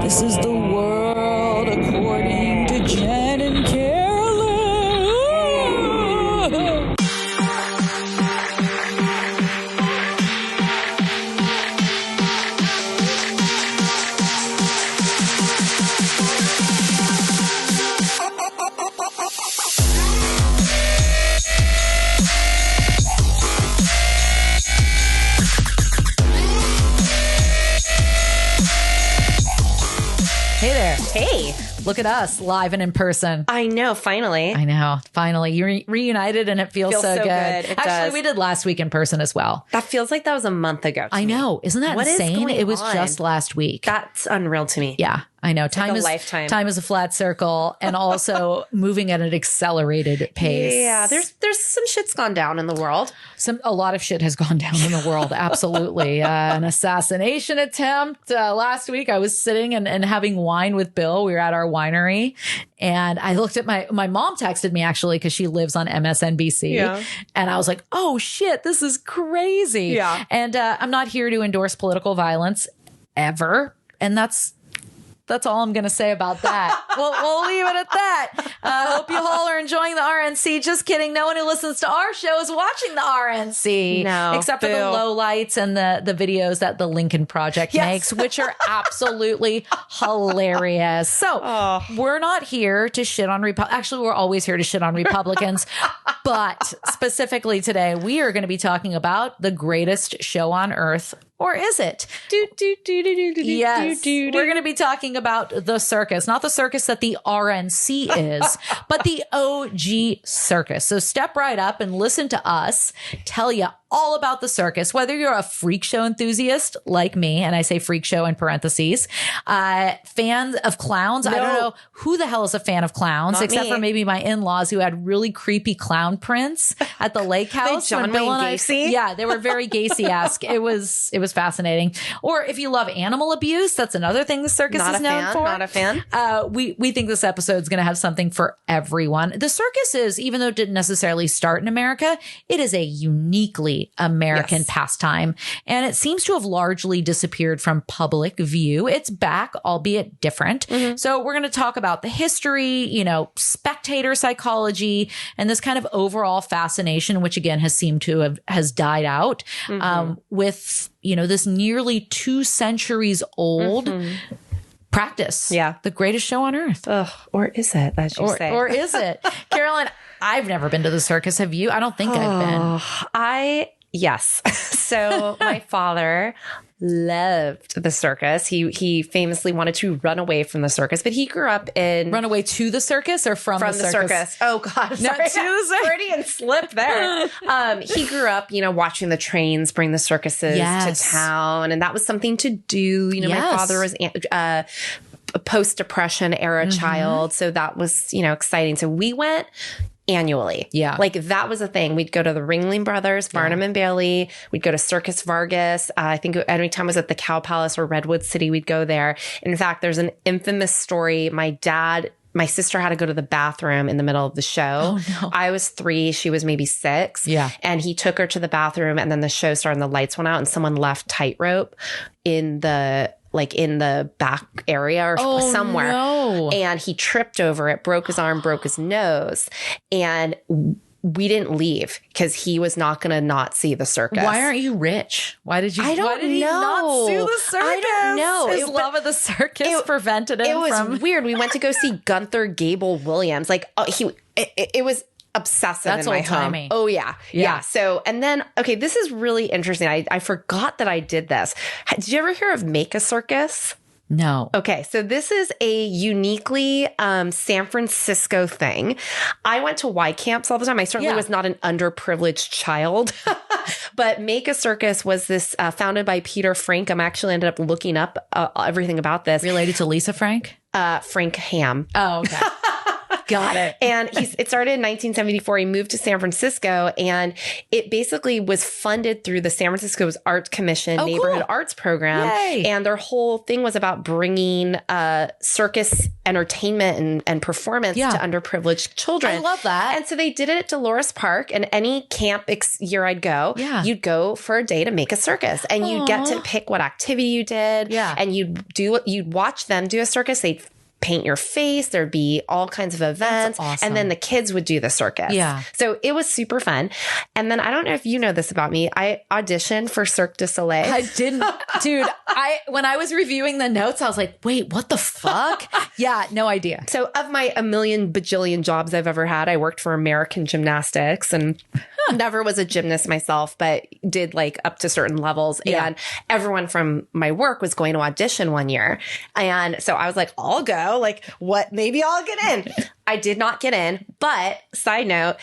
This is the world according to Jen and Carolyn. Hey there. Hey, Look at us, live and in person. I know, finally. I know. Finally, you reunited and it feels so good. It Actually, does. we did last week in person as well. That feels like that was a month ago. I know. Isn't that What is insane? going It was on? just last week. That's unreal to me. Yeah, I know. like a lifetime. Time is a flat circle and also moving at an accelerated pace. Yeah, there's some shit's gone down in the world. A lot of shit has gone down in the world. Absolutely. An assassination attempt. Last week, I was sitting and having wine with Bill. We were at our winery and I looked at my mom texted me actually because she lives on MSNBC. Yeah. And I was like, oh shit, this is crazy. Yeah. And I'm not here to endorse political violence ever. And that's all I'm going to say about that. We'll leave it at that. Hope you all are enjoying the RNC. Just kidding. No one who listens to our show is watching the RNC. No, except for the boo. lowlights and the videos that the Lincoln Project makes, which are absolutely hilarious. So we're not here to shit on Actually, we're always here to shit on Republicans. But specifically today, we are going to be talking about the greatest show on earth. Or is it? Yes. We're going to be talking about the circus, not the circus that the RNC is, but the OG circus. So step right up and listen to us tell you all about the circus, whether you're a freak show enthusiast like me, and I say freak show in parentheses, fans of clowns. I don't know who the hell is a fan of clowns, Not except me. for maybe my in-laws who had really creepy clown prints at the lake house. John when Bill Wayne and I- Gacy? Yeah, they were very Gacy-esque. It was fascinating. Or if you love animal abuse, that's another thing the circus Not is a known fan, for. not a fan. We think this episode is going to have something for everyone. The circus is, even though it didn't necessarily start in America, it is a uniquely American pastime, and it seems to have largely disappeared from public view. It's back, albeit different. So we're going to talk about the history, spectator psychology, and this kind of overall fascination, which again has seemed to has died out with, this nearly 2 centuries old practice. Yeah. The greatest show on earth. Ugh, or is it, as you say? Or is it? Carolyn, I've never been to the circus. Have you? I don't think I've been. Yes. So my father loved the circus. He famously wanted to run away from the circus, but he grew up in... Run away to the circus or from the circus? Oh, God. Not Sorry. to the circus. Freudian slip there. He grew up, watching the trains bring the circuses to town, and that was something to do. My father was... a post-depression era child. So that was, exciting. So we went annually. Yeah. Like that was a thing. We'd go to the Ringling Brothers, Barnum and Bailey. We'd go to Circus Vargas. I think every time I was at the Cow Palace or Redwood City, we'd go there. In fact, there's an infamous story. My sister had to go to the bathroom in the middle of the show. Oh, no. I was 3. She was maybe 6. Yeah. And he took her to the bathroom and then the show started and the lights went out and someone left tightrope in the back area or somewhere. No. And he tripped over it, broke his arm, broke his nose. And we didn't leave because he was not going to not see the circus. Why aren't you rich? Why did he not see the circus? I don't know. His love of the circus prevented him from... It was weird. We went to go see Gunther Gable Williams. It was obsessive. That's in my home. Oh yeah. So, and then, okay, this is really interesting. I forgot that I did this. Did you ever hear of Make a Circus? No. Okay. So this is a uniquely San Francisco thing. I went to Y camps all the time. I certainly was not an underprivileged child, but Make a Circus was this founded by Peter Frank. I'm actually ended up looking up everything about this. Related to Lisa Frank? Frank Ham. Oh, okay. Got it. And it started in 1974. He moved to San Francisco, and it basically was funded through the San Francisco's Arts Commission neighborhood arts program. Yay. And their whole thing was about bringing circus entertainment and performance to underprivileged children. I love that. And so they did it at Dolores Park, and any camp year I'd go, you'd go for a day to make a circus, and you'd get to pick what activity you did. Yeah. And you'd watch them do a circus. They'd paint your face. There'd be all kinds of events. That's awesome. And then the kids would do the circus. Yeah. So it was super fun. And then I don't know if you know this about me. I auditioned for Cirque du Soleil. I didn't, dude. When I was reviewing the notes, I was like, wait, what the fuck? Yeah, no idea. So of my a million bajillion jobs I've ever had, I worked for American Gymnastics and never was a gymnast myself, but did like up to certain levels. Yeah. And everyone from my work was going to audition one year. And so I was like, I'll go. Like, what? Maybe I'll get in. I did not get in. But side note,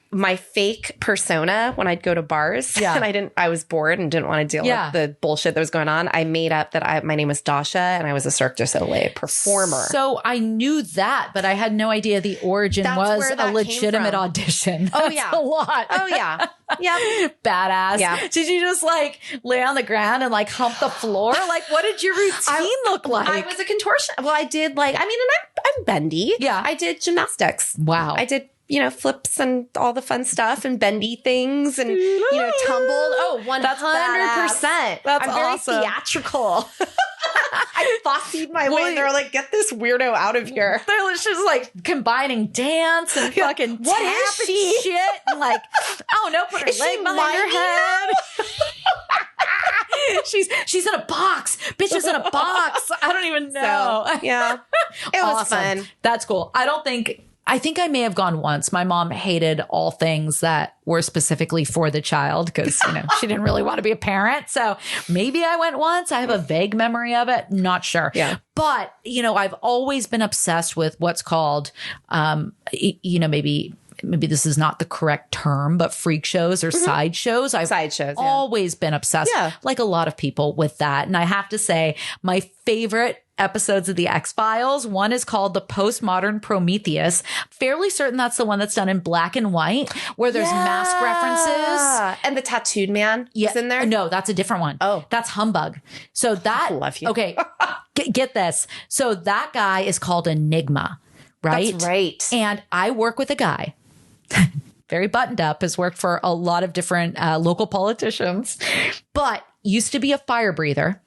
my fake persona when I'd go to bars and I was bored and didn't want to deal with the bullshit that was going on. I made up that my name was Dasha and I was a Cirque du Soleil performer. So I knew that, but I had no idea the origin was a legitimate audition. Oh, That's a lot. Oh, yeah. Yeah. Badass. Yeah. Did you just like lay on the ground and like hump the floor? Like, what did your routine look like? I was a contortion. Well, I did and I'm bendy. Yeah. I did gymnastics. Wow. I did, flips and all the fun stuff and bendy things and, tumbled. Oh, 100%. That's I'm very awesome. theatrical. I fossied my way and they're like, get this weirdo out of here. They're just like combining dance and fucking what is she? Shit. And like, oh no, put her leg behind her head. She's in a box. Bitch is in a box. I don't even know. So, yeah. It was fun. That's cool. I think I may have gone once. My mom hated all things that were specifically for the child because, she didn't really want to be a parent. So maybe I went once. I have a vague memory of it. Not sure. Yeah. But, I've always been obsessed with what's called, maybe this is not the correct term, but freak shows or sideshows. I've always been obsessed, like a lot of people, with that. And I have to say, my favorite episodes of the X-Files, one is called The Postmodern Prometheus. Fairly certain that's the one that's done in black and white, where there's mask references. And the tattooed man is in there? No, that's a different one. Oh. That's Humbug. So that... I love you. Okay, get this. So that guy is called Enigma, right? That's right. And I work with a guy... very buttoned up, has worked for a lot of different local politicians, but used to be a fire breather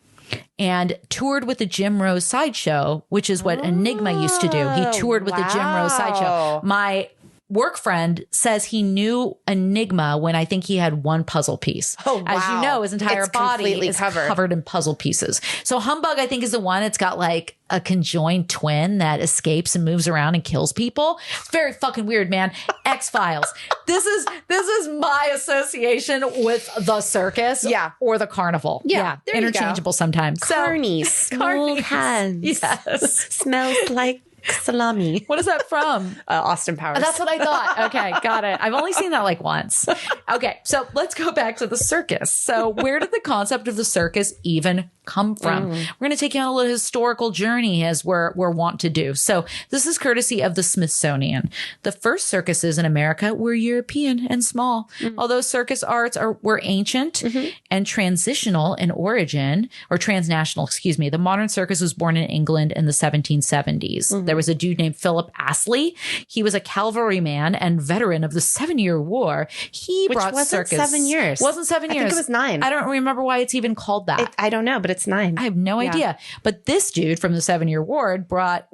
and toured with the Jim Rose Sideshow, which is what Enigma used to do. He toured with the Jim Rose Sideshow. My work friend says he knew Enigma when I think he had one puzzle piece. Oh, wow. As you know, his entire body is covered. covered in puzzle pieces. So Humbug, I think, is the one that's got like a conjoined twin that escapes and moves around and kills people. It's very fucking weird, man. X-Files. This is my association with the circus or the carnival. Yeah. Interchangeable sometimes. Carnies. Carnies. Hands. Yes. Smells like salami. What is that from? Austin Powers. That's what I thought. Okay, got it. I've only seen that like once. Okay, so let's go back to the circus. So where did the concept of the circus even come from? We're going to take you on a little historical journey as we're wont to do. So this is courtesy of the Smithsonian. The first circuses in America were European and small. Although circus arts were ancient and transitional in origin, or transnational, excuse me. The modern circus was born in England in the 1770s. There was a dude named Philip Astley. He was a cavalryman and veteran of the 7-Year War. He brought circus. 7 years. Wasn't 7 years. I think it was 9. I don't remember why it's even called that. I don't know, but it's 9. I have no idea. But this dude from the 7-Year War brought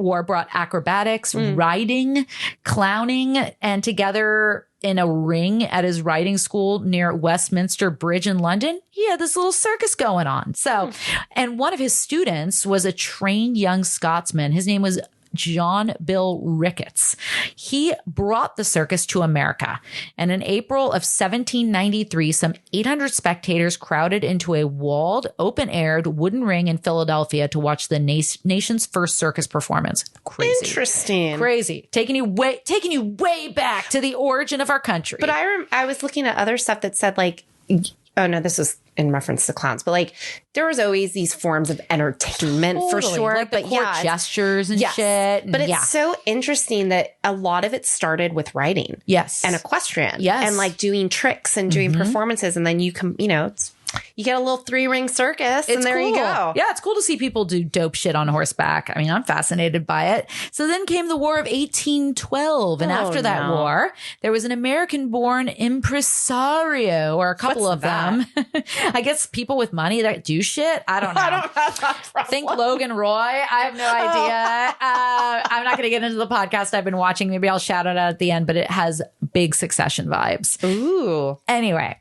acrobatics, riding, clowning, and together in a ring at his riding school near Westminster Bridge in London, he had this little circus going on. So, and one of his students was a trained young Scotsman. His name was John Bill Ricketts. He brought the circus to America. And in April of 1793, some 800 spectators crowded into a walled, open-aired wooden ring in Philadelphia to watch the nation's first circus performance. Crazy. Interesting. Crazy. Taking you way back to the origin of our country. But I was looking at other stuff that said like oh no, this was in reference to clowns, but like there was always these forms of entertainment for sure. Like the court gestures and shit. But it's so interesting that a lot of it started with writing. Yes. And equestrian. Yes. And like doing tricks and doing performances. And then you can, you get a little 3-ring circus and there you go. Yeah, it's cool to see people do dope shit on horseback. I mean, I'm fascinated by it. So then came the War of 1812. And after that war, there was an American-born impresario, or a couple of them. I guess people with money that do shit. I don't know. I don't have that problem. Think Logan Roy. I have no idea. I'm not going to get into the podcast I've been watching. Maybe I'll shout it out at the end, but it has big Succession vibes. Ooh. Anyway.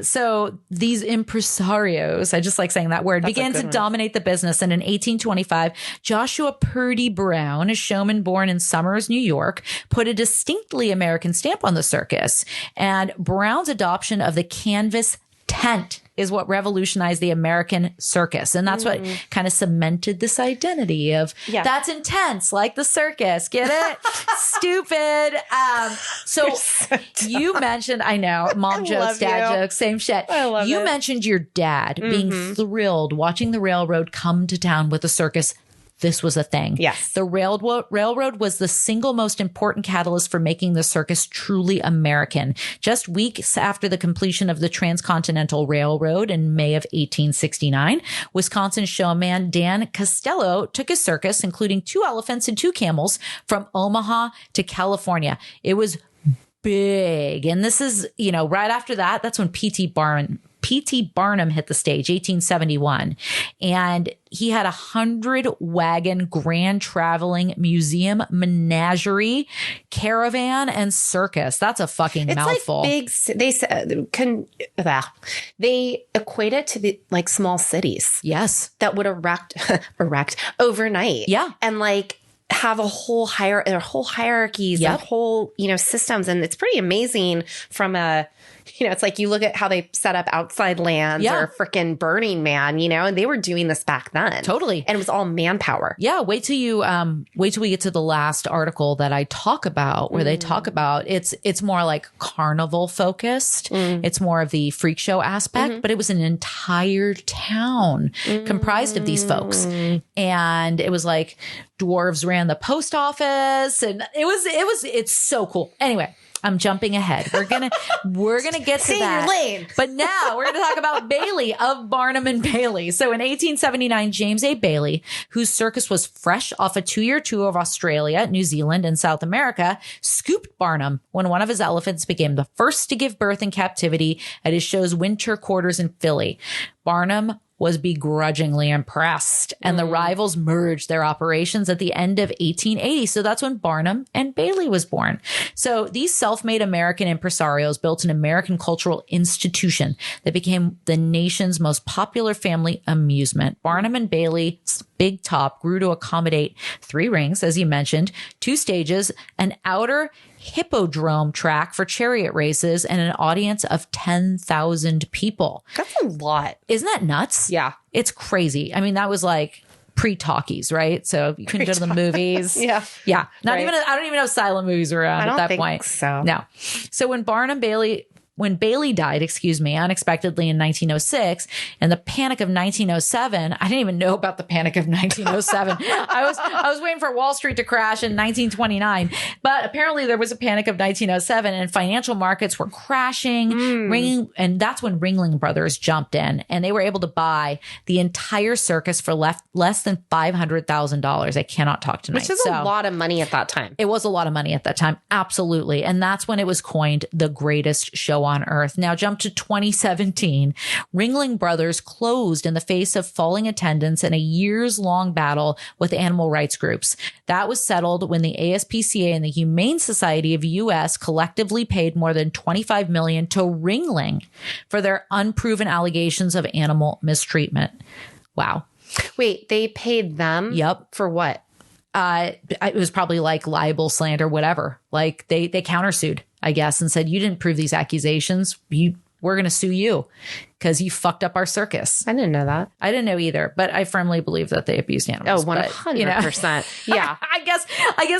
So these impresarios, I just like saying that word, began to dominate the business. And in 1825, Joshua Purdy Brown, a showman born in Somers, New York, put a distinctly American stamp on the circus. And Brown's adoption of the canvas tent is what revolutionized the American circus. And that's what kind of cemented this identity of that's intense, like the circus. Get it? Stupid. So you mentioned, I know, mom jokes, dad jokes, same shit. I love you mentioned your dad being thrilled watching the railroad come to town with a circus. This was a thing. Yes. The railroad was the single most important catalyst for making the circus truly American. Just weeks after the completion of the Transcontinental Railroad in May of 1869, Wisconsin showman Dan Costello took his circus, including 2 elephants and 2 camels, from Omaha to California. It was big. And this is, right after that, that's when P.T. Barnum hit the stage, 1871. And he had 100-wagon grand traveling museum menagerie, caravan, and circus. That's a fucking mouthful. It's like they equate it to like small cities. Yes. That would erect overnight. Yeah. And like have a whole their whole hierarchies, their whole, systems. And it's pretty amazing from a, it's like you look at how they set up Outside Lands or frickin' Burning Man, and they were doing this back then. Totally. And it was all manpower. Yeah. Wait till we get to the last article that I talk about where they talk about it's more like carnival focused. It's more of the freak show aspect, but it was an entire town comprised of these folks. And it was like dwarves ran the post office and it's so cool. Anyway. I'm jumping ahead. We're gonna get to that. Your lane. But now we're gonna talk about Bailey of Barnum and Bailey. So in 1879, James A. Bailey, whose circus was fresh off a 2-year tour of Australia, New Zealand, and South America, scooped Barnum when one of his elephants became the first to give birth in captivity at his show's winter quarters in Philly. Barnum was begrudgingly impressed, and the rivals merged their operations at the end of 1880. So that's when Barnum and Bailey was born. So these self-made American impresarios built an American cultural institution that became the nation's most popular family amusement. Barnum and Bailey's big top grew to accommodate 3 rings, as you mentioned, 2 stages, an outer hippodrome track for chariot races, and an audience of 10,000 people. That's a lot. Isn't that nuts? Yeah. It's crazy. I mean, that was like pre-talkies, right? So you couldn't go to the movies. Yeah. Yeah. I don't even know if silent movies were around at that point. So. No. So when Bailey died, unexpectedly in 1906, and the Panic of 1907, I didn't even know about the Panic of 1907. I was waiting for Wall Street to crash in 1929, but apparently there was a Panic of 1907 and financial markets were crashing, and that's when Ringling Brothers jumped in and they were able to buy the entire circus for less than $500,000. I cannot talk tonight. Which is a lot of money at that time. It was a lot of money at that time. Absolutely. And that's when it was coined the greatest show on earth. Now jump to 2017. Ringling Brothers closed in the face of falling attendance and a years-long battle with animal rights groups. That was settled when the ASPCA and the Humane Society of U.S. collectively paid more than $25 million to Ringling for their unproven allegations of animal mistreatment. Wow. Wait, they paid them? Yep. For what? It was probably like libel, slander, whatever. Like they countersued, I guess, and said, you didn't prove these accusations. we're going to sue you because you fucked up our circus. I didn't know that. I didn't know either, but I firmly believe that they abused animals. Oh, 100%. Yeah. I guess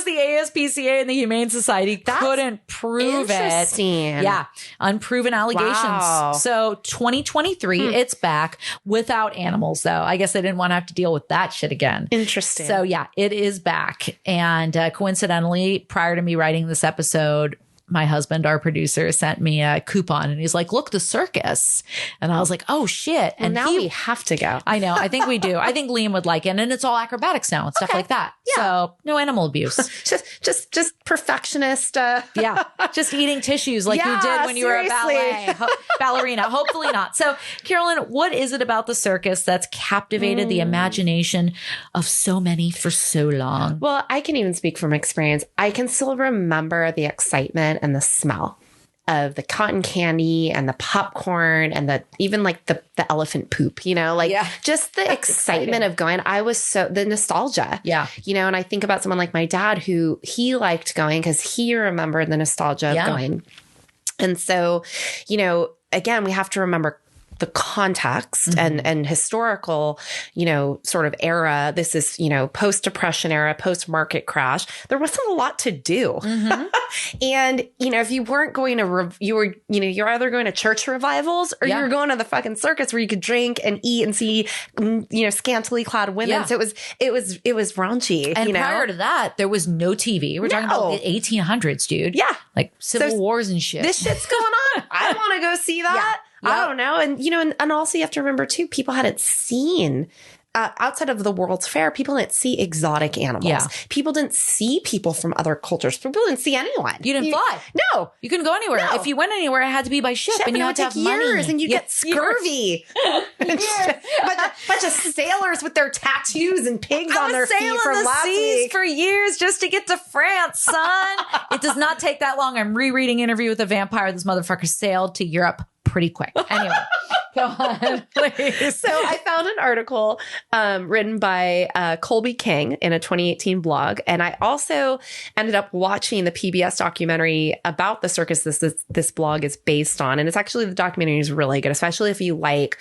the ASPCA and the Humane Society couldn't prove it. Yeah. Unproven allegations. Wow. So 2023, it's back without animals, though. I guess they didn't want to have to deal with that shit again. Interesting. So yeah, it is back. And coincidentally, prior to me writing this episode, my husband, our producer, sent me a coupon and he's like, look, the circus. And I was like, oh shit. And now we have to go. I know. I think we do. I think Liam would like it. And it's all acrobatics now and stuff like that. Yeah. So no animal abuse. just perfectionist. Yeah. Just eating tissues like you did when you were a ballerina. Hopefully not. So Carolyn, what is it about the circus that's captivated the imagination of so many for so long? Well, I can even speak from experience. I can still remember the excitement and the smell of the cotton candy and the popcorn and even like the elephant poop, just the excitement of going. The nostalgia. Yeah. And I think about someone like my dad who he liked going because he remembered the nostalgia of going. And so, again, we have to remember the context and historical, sort of era. This is, post-depression era, post-market crash. There wasn't a lot to do. And, if you weren't going to, you're either going to church revivals or you're going to the fucking circus where you could drink and eat and see, scantily clad women. Yeah. So it was raunchy. And prior to that, there was no TV. We're talking about the 1800s, dude. Yeah. Like civil wars and shit. This shit's going on. I want to go see that. Yeah. I don't know. And, and also you have to remember too, people hadn't seen outside of the World's Fair, people didn't see exotic animals. Yeah. People didn't see people from other cultures. People didn't see anyone. You didn't fly. No. You couldn't go anywhere. No. If you went anywhere, it had to be by ship and you had to have years money. And you get scurvy. Bunch of sailors with their tattoos and pigs on their feet from last week. For years just to get to France, son. It does not take that long. I'm rereading Interview with a Vampire. This motherfucker sailed to Europe pretty quick. Anyway, go on, please. So I found an article written by Colby King in a 2018 blog. And I also ended up watching the PBS documentary about the circus this blog is based on. And it's actually, the documentary is really good, especially if you like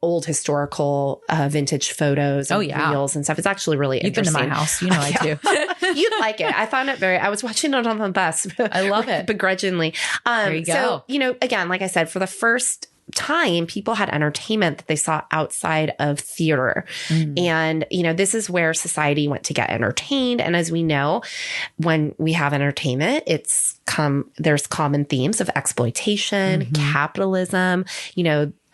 old historical vintage photos and reels and stuff. It's actually really interesting. You've been to my house. I do. You'd like it. I found it I was watching it on the bus. I love it. Begrudgingly. There you go. So, again, like I said, for the first time, people had entertainment that they saw outside of theater. And, this is where society went to get entertained. And as we know, when we have entertainment, there's common themes of exploitation, capitalism,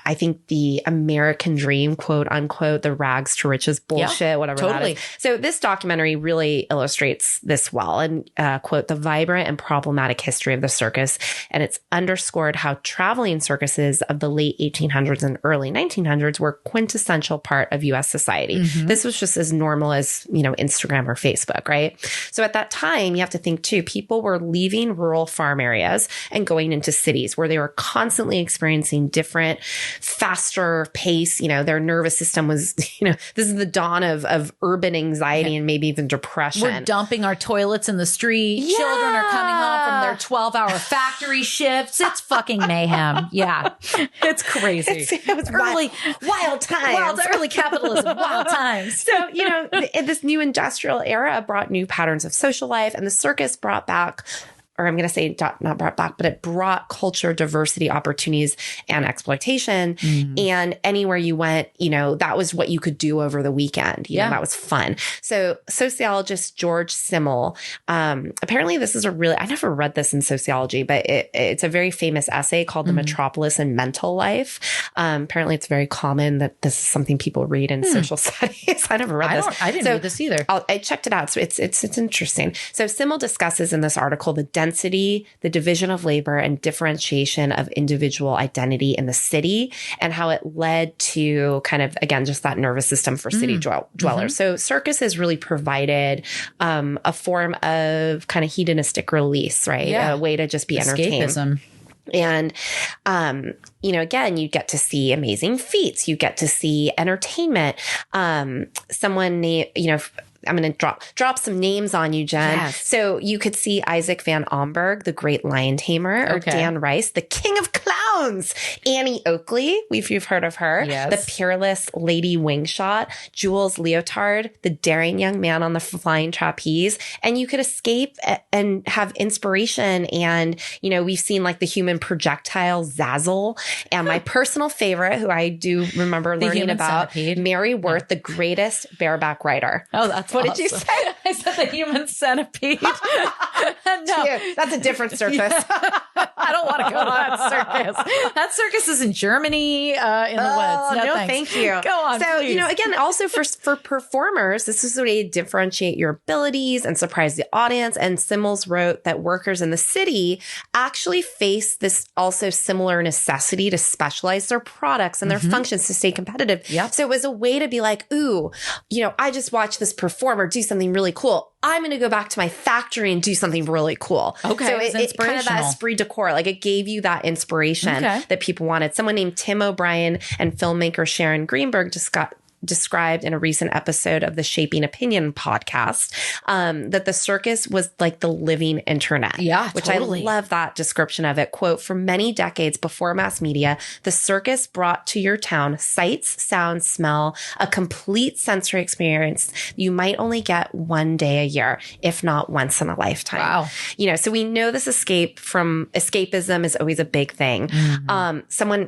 I think the American dream, quote unquote, the rags to riches bullshit, whatever that is. So this documentary really illustrates this well. And quote, the vibrant and problematic history of the circus. And it's underscored how traveling circuses of the late 1800s and early 1900s were quintessential part of U.S. society. This was just as normal as, Instagram or Facebook, right? So at that time, you have to think too, people were leaving rural farm areas and going into cities where they were constantly experiencing different faster pace, their nervous system was, this is the dawn of urban anxiety and maybe even depression. We're dumping our toilets in the street. Yeah. Children are coming home from their 12-hour factory shifts. It's fucking mayhem. Yeah. It's crazy. It was wild times. Early capitalism, wild times. So, this new industrial era brought new patterns of social life, and the circus brought back, or I'm going to say not brought back, but it brought culture, diversity, opportunities, and exploitation. And anywhere you went, that was what you could do over the weekend. You know, that was fun. So sociologist George Simmel, apparently this is I never read this in sociology, but it's a very famous essay called The Metropolis and Mental Life. Apparently it's very common that this is something people read in social studies. I never read this. I didn't read this either. I checked it out. So it's interesting. So Simmel discusses in this article the density, the division of labor, and differentiation of individual identity in the city, and how it led to kind of, again, just that nervous system for city dwellers. So circus has really provided a form of kind of hedonistic release, right? A way to just be entertained. Escapism. And, again, you get to see amazing feats. You get to see entertainment. I'm going to drop some names on you, Jen. Yes. So you could see Isaac van Amberg, the great lion tamer, or Dan Rice, the king of clowns, Annie Oakley, if you've heard of her, the peerless Lady Wingshot, Jules Leotard, the daring young man on the flying trapeze. And you could escape and have inspiration. And, you know, we've seen like the human projectile Zazzle, and my personal favorite, who I do remember learning about, centipede. Mary Worth, the greatest bareback rider. Oh, that's what awesome. did you say? I said the human centipede. No, that's a different circus. Yeah. I don't want to go to that circus. That circus is in Germany, in the woods. No, thank you. Go on, so, please. you know, again, also for performers, this is a way to differentiate your abilities and surprise the audience. And Simmels wrote that workers in the city actually face this also similar necessity to specialize their products and their functions to stay competitive. Yep. So it was a way to be like, ooh, you know, I just watched this performer do something really cool. I'm going to go back to my factory and do something really cool. Okay. So it kind of that esprit de corps, like it gave you that inspiration that people wanted. Someone named Tim O'Brien and filmmaker Sharon Greenberg described in a recent episode of the Shaping Opinion podcast, that the circus was like the living internet. Yeah, which totally. I love that description of it. Quote, for many decades before mass media, the circus brought to your town sights, sounds, smell, a complete sensory experience you might only get one day a year, if not once in a lifetime. Wow. You know, so we know this escapism is always a big thing.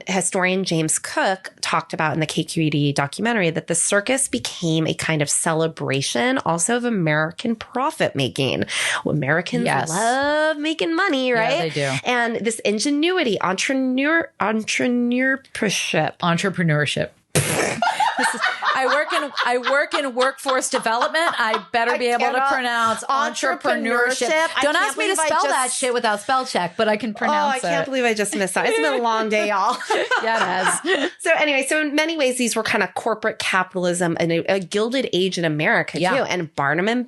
Historian James Cook talked about in the KQED documentary that the circus became a kind of celebration also of American profit making. Well, Americans love making money, right? Yeah, they do. And this ingenuity, entrepreneurship. I work in workforce development. I better be able to pronounce entrepreneurship. Don't ask me to spell that shit without spell check, but I can pronounce it. I can't believe I just missed that. It's been a long day, y'all. Yeah, it has. So anyway, so in many ways, these were kind of corporate capitalism and a gilded age in America too. And Barnum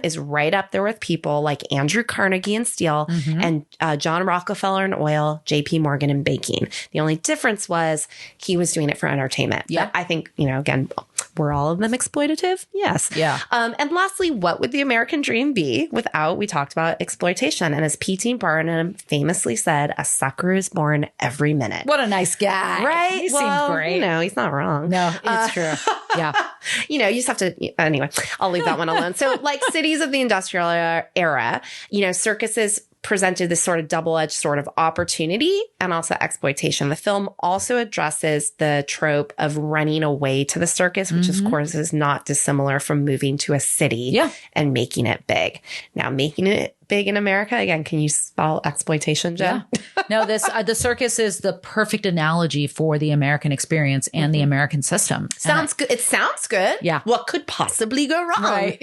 is right up there with people like Andrew Carnegie and steel and John Rockefeller and oil, JP Morgan and baking. The only difference was he was doing it for entertainment. Yeah. But I think, you know, again, were all of them exploitative? Yes. Yeah. And lastly, what would the American dream be without, we talked about exploitation. And as P.T. Barnum famously said, a sucker is born every minute. What a nice guy. Right? He seems great. You know, he's not wrong. No, it's true. Yeah. You know, you just have to, anyway, I'll leave that one alone. So like cities of the industrial era, you know, circuses presented this sort of double-edged sort of opportunity and also exploitation. The film also addresses the trope of running away to the circus, which of course is not dissimilar from moving to a city and making it big. Now, making it big in America, again, can you spell exploitation, Jen? Yeah. No, the circus is the perfect analogy for the American experience and the American system. Sounds good. It sounds good. Yeah. What could possibly go wrong? Right.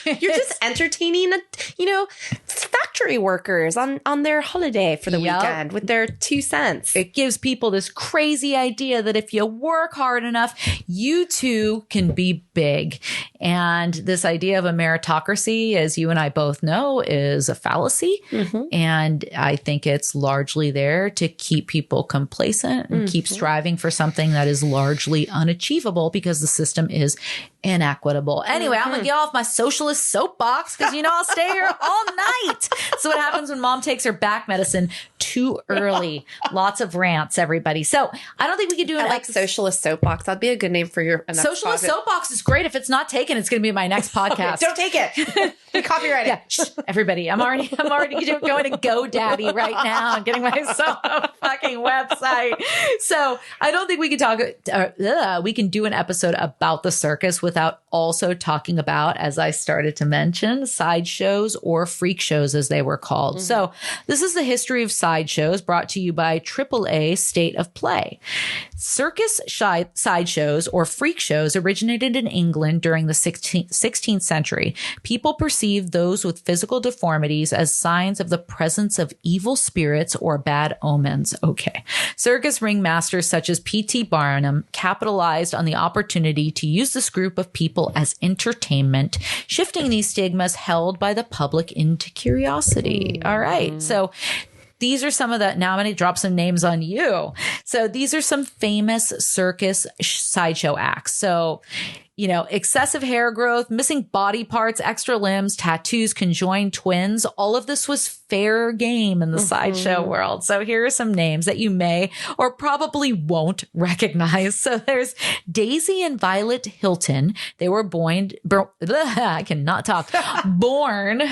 You're just entertaining, factory workers on their holiday for the weekend with their 2 cents. It gives people this crazy idea that if you work hard enough, you too can be big. And this idea of a meritocracy, as you and I both know, is a fallacy. And I think it's largely there to keep people complacent and keep striving for something that is largely unachievable because the system is inequitable. Anyway, I'm going to get off my socialist soapbox because, you know, I'll stay here all night. So what happens when mom takes her back medicine too early? Lots of rants, everybody. So I don't think we could do it like socialist soapbox. That'd be a good name for your socialist soapbox is great. If it's not taken, it's going to be my next podcast. Okay, don't take it. We copyright it. Yeah, shh, everybody. I'm already going to GoDaddy right now and getting myself a fucking website. So I don't think we can we can do an episode about the circus without also talking about, as I started to mention, sideshows or freak shows as they were called. So this is the history of sideshows brought to you by AAA State of Play. Circus sideshows or freak shows originated in England during the 16th century. People perceived those with physical deformities as signs of the presence of evil spirits or bad omens. Okay. Circus ringmasters such as P.T. Barnum capitalized on the opportunity to use this group of people as entertainment, shifting these stigmas held by the public into curiosity. All right. So these are some of the, now I'm going to drop some names on you. So these are some famous circus sideshow acts. So excessive hair growth, missing body parts, extra limbs, tattoos, conjoined twins. All of this was fair game in the sideshow world. So here are some names that you may or probably won't recognize. So there's Daisy and Violet Hilton. They were I cannot talk. Born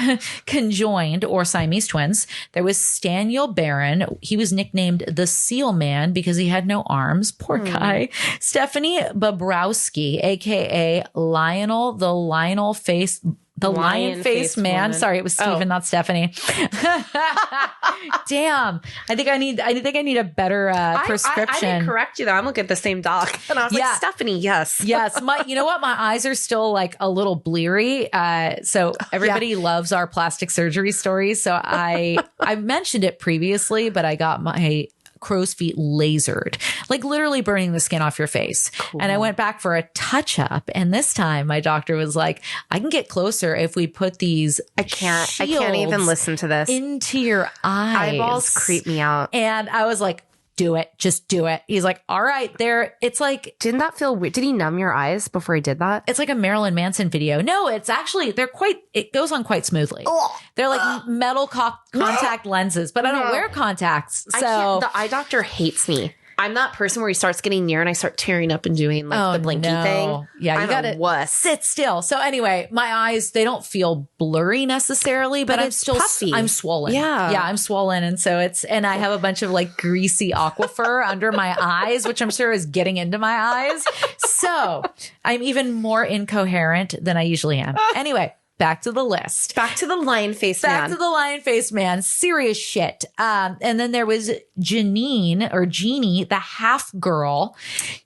conjoined or Siamese twins. There was Staniel Barron. He was nicknamed the Seal Man because he had no arms. Poor guy. Stephanie Bobrowski, aka Lionel, the lion-faced man. Woman. Sorry, it was Stephen, not Stephanie. Damn. I think I need a better prescription. I didn't correct you though. I'm looking at the same dog. And I was like, Stephanie, yes. Yes. You know what? My eyes are still like a little bleary. So everybody loves our plastic surgery stories. So I mentioned it previously, but I got my crow's feet lasered, like literally burning the skin off your face. Cool. And I went back for a touch up. And this time my doctor was like, I can get closer if we put these I can't even listen to this into your eyes. Eyeballs creep me out. And I was like, do it. Just do it. He's like, all right, it's like, didn't that feel weird? Did he numb your eyes before he did that? It's like a Marilyn Manson video. No, it's actually, it goes on quite smoothly. They're like metal contact lenses, but I don't wear contacts. So the eye doctor hates me. I'm that person where he starts getting near and I start tearing up and doing like the blinky thing. Yeah, you gotta sit still. So anyway, my eyes, they don't feel blurry necessarily, but I'm still puffy. I'm swollen. Yeah, I'm swollen. And so and I have a bunch of like greasy aquifer under my eyes, which I'm sure is getting into my eyes. So I'm even more incoherent than I usually am. Anyway. Back to the list. Back to the lion-faced man. Back to the lion-faced man. Serious shit. And then there was Jeannie, the half girl.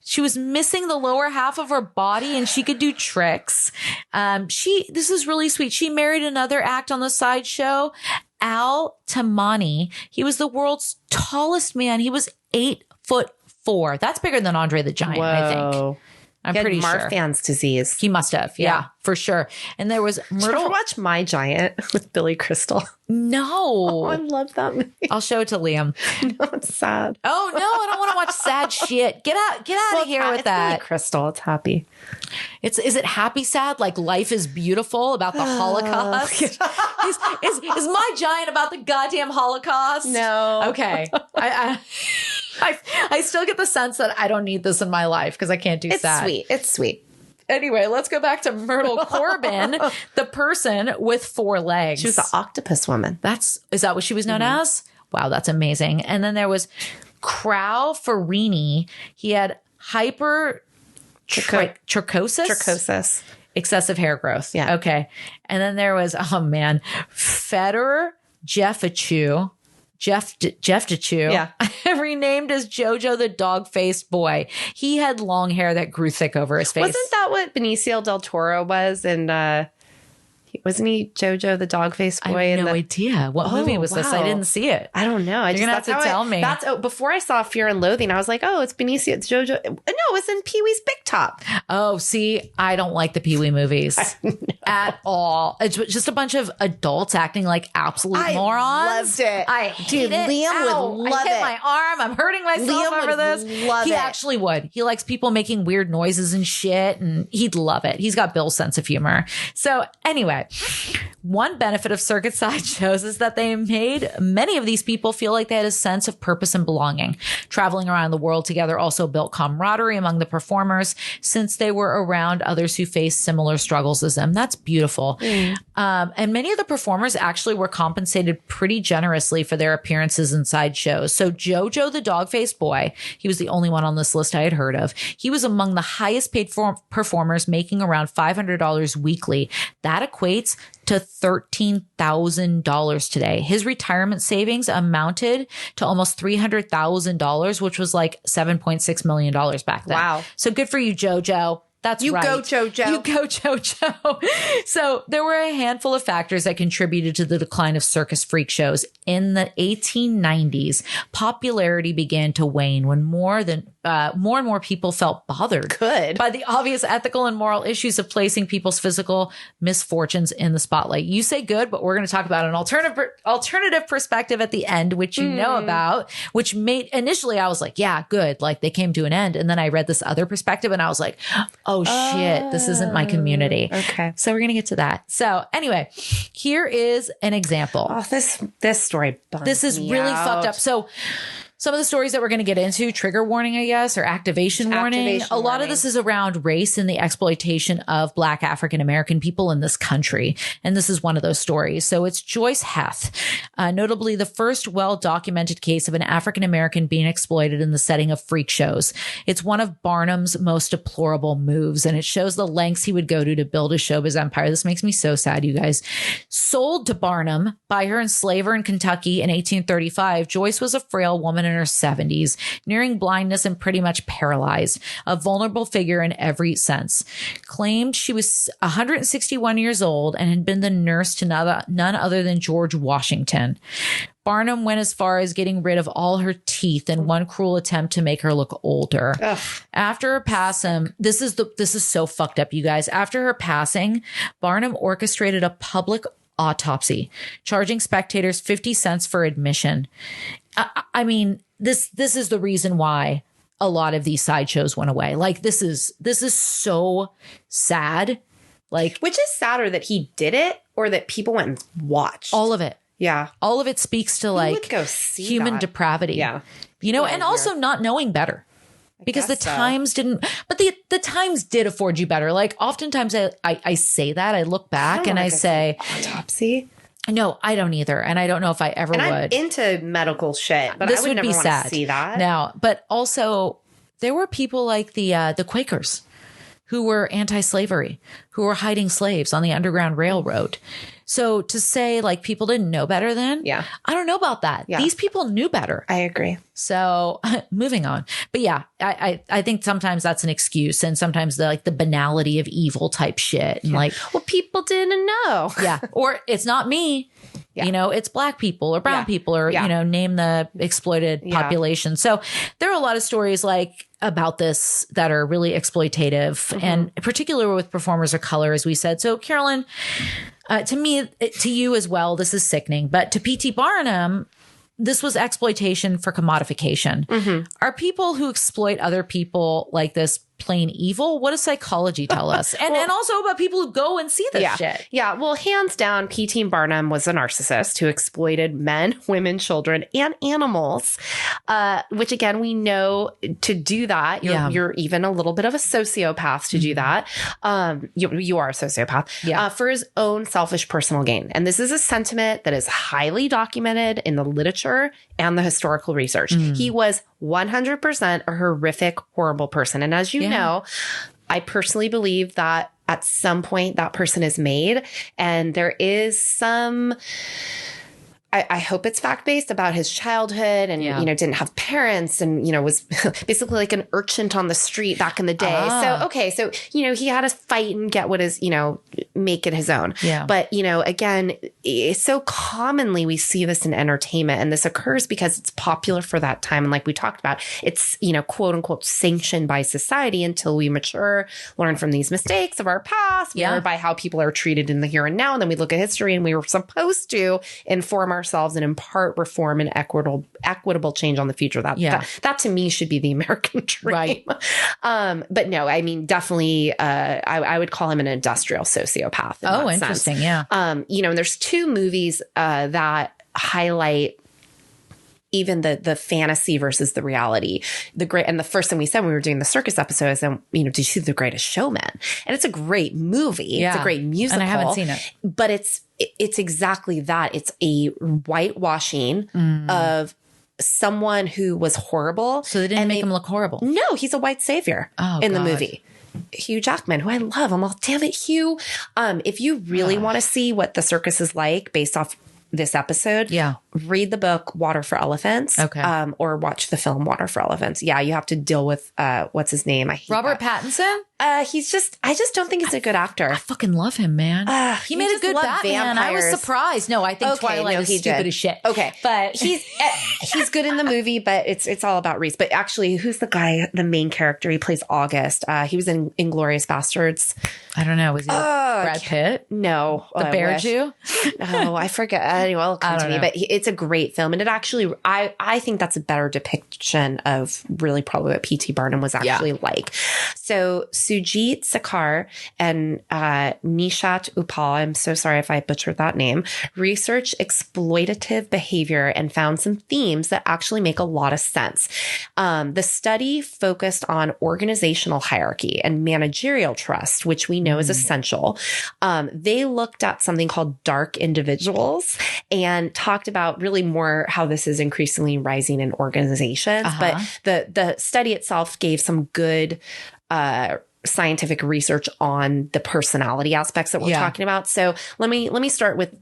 She was missing the lower half of her body and she could do tricks. This is really sweet. She married another act on the sideshow, Al Tamani. He was the world's tallest man. He was 8'4". That's bigger than Andre the Giant, I think. I'm pretty sure. Marfan's disease. He must have. Yeah, for sure. And there was Myrtle. Did you ever watch My Giant with Billy Crystal? No. Oh, I love that movie. I'll show it to Liam. No, it's sad. Oh, no, I don't want to watch sad shit. Get out of here with that. Billy Crystal. It's happy. Is it happy sad? Like Life is Beautiful about the Holocaust? is My Giant about the goddamn Holocaust? No. Okay. I still get the sense that I don't need this in my life because I can't do sad. It's sweet. Anyway, let's go back to Myrtle Corbin, the person with 4 legs. She was the octopus woman. Is that what she was known as? Wow, that's amazing. And then there was Crow Farini. He had trichosis. Excessive hair growth. Yeah. Okay. And then there was, Federer Jeffachu. Jeff Dechu, renamed as Jojo the dog-faced boy. He had long hair that grew thick over his face. Wasn't that what Benicio del Toro was? And wasn't he Jojo the dog-faced boy? I have no idea. What movie was this? I didn't see it. I don't know. You're going to have to tell me. Before I saw Fear and Loathing, I was like, oh, it's Benicio. It's Jojo. No, it's in Pee-wee's Big Top. Oh, see, I don't like the Pee-wee movies at all. It's just a bunch of adults acting like absolute morons. I loved it. I hate it. Liam would love I hit my arm. I'm hurting myself over this. He actually would. He likes people making weird noises and shit, and he'd love it. He's got Bill's sense of humor. So anyway, one benefit of circuit sideshows is that they made many of these people feel like they had a sense of purpose and belonging. Traveling around the world together also built camaraderie among the performers since they were around others who faced similar struggles as them. That's beautiful. And many of the performers actually were compensated pretty generously for their appearances in sideshows. So Jojo the dog-faced boy, he was the only one on this list I had heard of. He was among the highest paid performers, making around $500 weekly. That equates to $13,000 today. His retirement savings amounted to almost $300,000, which was like $7.6 million back then. Wow. So good for you, JoJo. That's right. You go, JoJo. So there were a handful of factors that contributed to the decline of circus freak shows. In the 1890s, popularity began to wane when more than more and more people felt bothered by the obvious ethical and moral issues of placing people's physical misfortunes in the spotlight. You say good, but we're going to talk about an alternative perspective at the end, which you know about, which made initially I was like, yeah, good. Like they came to an end. And then I read this other perspective and I was like, oh shit, this isn't my community. Okay. So we're going to get to that. So anyway, here is an example. Oh, this story bums This is me really out. fucked up. So some of the stories that we're going to get into, trigger warning, I guess, or activation warning. A lot of this is around race and the exploitation of Black African-American people in this country. And this is one of those stories. So it's Joyce Heth, notably the first well-documented case of an African-American being exploited in the setting of freak shows. It's one of Barnum's most deplorable moves, and it shows the lengths he would go to build his showbiz empire. This makes me so sad, you guys. Sold to Barnum by her enslaver in Kentucky in 1835, Joyce was a frail woman in her 70s, nearing blindness and pretty much paralyzed, a vulnerable figure in every sense. Claimed she was 161 years old and had been the nurse to none other than George Washington. Barnum went as far as getting rid of all her teeth in one cruel attempt to make her look older. Ugh. After her passing, this is so fucked up, you guys. After her passing, Barnum orchestrated a public autopsy, charging spectators 50 cents for admission. I mean, this is the reason why a lot of these sideshows went away. Like this is so sad. Like, which is sadder, that he did it or that people went and watched? All of it. Yeah. All of it speaks to like go see human that? Depravity. Yeah. You know, and also not knowing better. Because the times didn't, but the times did afford you better. Like oftentimes I say that, I look back and I say autopsy. No, I don't either. And I don't know if I ever would. I'm into medical shit, but this I would never be want sad. to see that. Now, but also there were people like the Quakers who were anti-slavery, who were hiding slaves on the Underground Railroad. So to say like people didn't know better then, yeah, I don't know about that. Yeah. These people knew better. I agree. So moving on. But yeah, I think sometimes that's an excuse, and sometimes the banality of evil type shit. And like, well, people didn't know. Yeah. Or it's not me. Yeah. You know, it's Black people or brown people or, you know, name the exploited population. So there are a lot of stories like about this that are really exploitative, and particularly with performers of color, as we said. So Carolyn, to me, to you as well, this is sickening. But to P.T. Barnum, this was exploitation for commodification. Are people who exploit other people like this plain evil? What does psychology tell us? And also about people who go and see this shit. Yeah. Well, hands down, P.T. Barnum was a narcissist who exploited men, women, children, and animals, which again, we know to do that, you're even a little bit of a sociopath to do that. You are a sociopath for his own selfish personal gain. And this is a sentiment that is highly documented in the literature and the historical research. He was 100% a horrific, horrible person. And as you know, I personally believe that at some point that person is made, and there is some, I hope it's fact-based about his childhood and, you know, didn't have parents and, you know, was basically like an urchin on the street back in the day. So, okay. So, you know, he had to fight and get what is, you know, make it his own. Yeah. But, you know, again, it's so commonly we see this in entertainment, and this occurs because it's popular for that time. And like we talked about, it's, you know, quote unquote sanctioned by society until we mature, learn from these mistakes of our past, learn by how people are treated in the here and now. And then we look at history, and we were supposed to inform ourselves and impart reform and equitable change on the future. That to me should be the American dream. Right. But no, I mean, definitely, I would call him an industrial sociopath. Oh, interesting. Sense. Yeah. You know, and there's two movies that highlight even the fantasy versus the reality. And the first thing we said when we were doing the circus episode is, you know, did you see The Greatest Showman? And it's a great movie. Yeah. It's a great musical. And I haven't seen it. But it's exactly that. It's a whitewashing of someone who was horrible. So they didn't make him look horrible. No, he's a white savior in the movie. Hugh Jackman, who I love. I'm all, damn it, Hugh. If you really want to see what the circus is like based off this episode, read the book Water for Elephants. Okay. Or watch the film Water for Elephants. Yeah, you have to deal with what's his name? Robert Pattinson? I just don't think he's a good actor. I fucking love him, man. He made a good Batman. I was surprised. No, I think Twilight is stupid as shit. Okay. But he's good in the movie, but it's all about Reese. But actually, who's the guy, the main character? He plays August. He was in Inglourious Bastards. I don't know. Was he Brad Pitt? No. The Bear Jew? Oh, I forget. Anyway, it'll come to me. But it's a great film. And it actually, I think that's a better depiction of really probably what P.T. Barnum was actually like. So Sujit Sakar and Nishat Upal, I'm so sorry if I butchered that name, researched exploitative behavior and found some themes that actually make a lot of sense. The study focused on organizational hierarchy and managerial trust, which we know is essential. They looked at something called dark individuals and talked about really more how this is increasingly rising in organizations. But the study itself gave some good scientific research on the personality aspects that we're talking about. So let me start with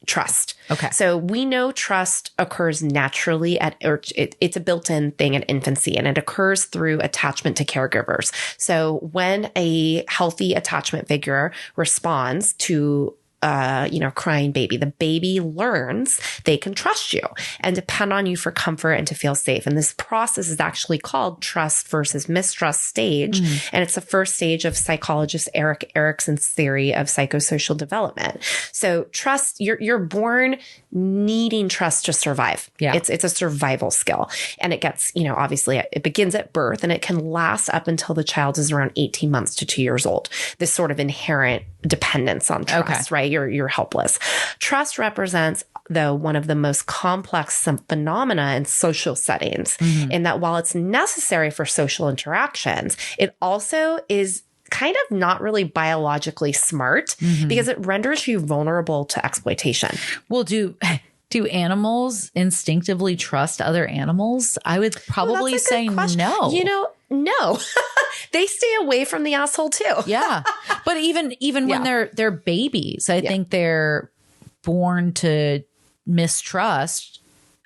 trust. Okay. So we know trust occurs naturally it's a built-in thing in infancy, and it occurs through attachment to caregivers. So when a healthy attachment figure responds to crying baby, the baby learns they can trust you and depend on you for comfort and to feel safe. And this process is actually called trust versus mistrust stage. And it's the first stage of psychologist Erik Erikson's theory of psychosocial development. So trust, you're born needing trust to survive. Yeah. It's a survival skill. And it gets, obviously it begins at birth and it can last up until the child is around 18 months to 2 years old. This sort of inherent dependence on trust, right? You're helpless. Trust represents, though, one of the most complex phenomena in social settings, in that while it's necessary for social interactions, it also is kind of not really biologically smart because it renders you vulnerable to exploitation. Well, do animals instinctively trust other animals? I would probably say no. No. They stay away from the asshole too. Yeah. But even when they're babies, I think they're born to mistrust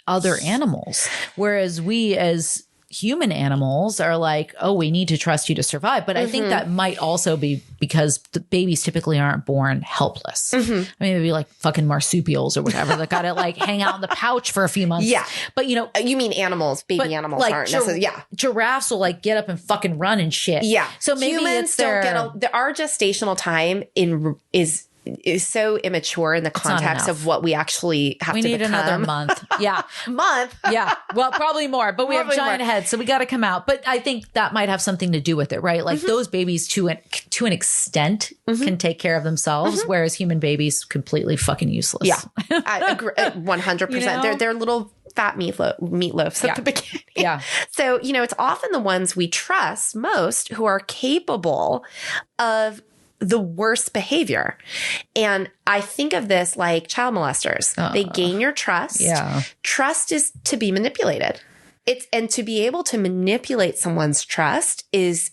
other animals. Whereas we as human animals are like, oh, we need to trust you to survive. But I think that might also be because the babies typically aren't born helpless. I mean, maybe like fucking marsupials or whatever that got to like hang out in the pouch for a few months. Yeah. But you mean animals, baby animals like aren't necessarily. Yeah. Giraffes will like get up and fucking run and shit. Yeah. So maybe humans don't get our gestational time is so immature in the context of what we actually have to become. We need another month. Yeah. Month? Yeah. Well, probably more, but we have giant heads, so we got to come out. But I think that might have something to do with it, right? Like those babies to an extent can take care of themselves, whereas human babies completely fucking useless. Yeah. I agree 100%. They're little fat meatloafs at the beginning. Yeah. So, it's often the ones we trust most who are capable of the worst behavior. And I think of this like child molesters. They gain your trust. Yeah. Trust is to be manipulated. And to be able to manipulate someone's trust is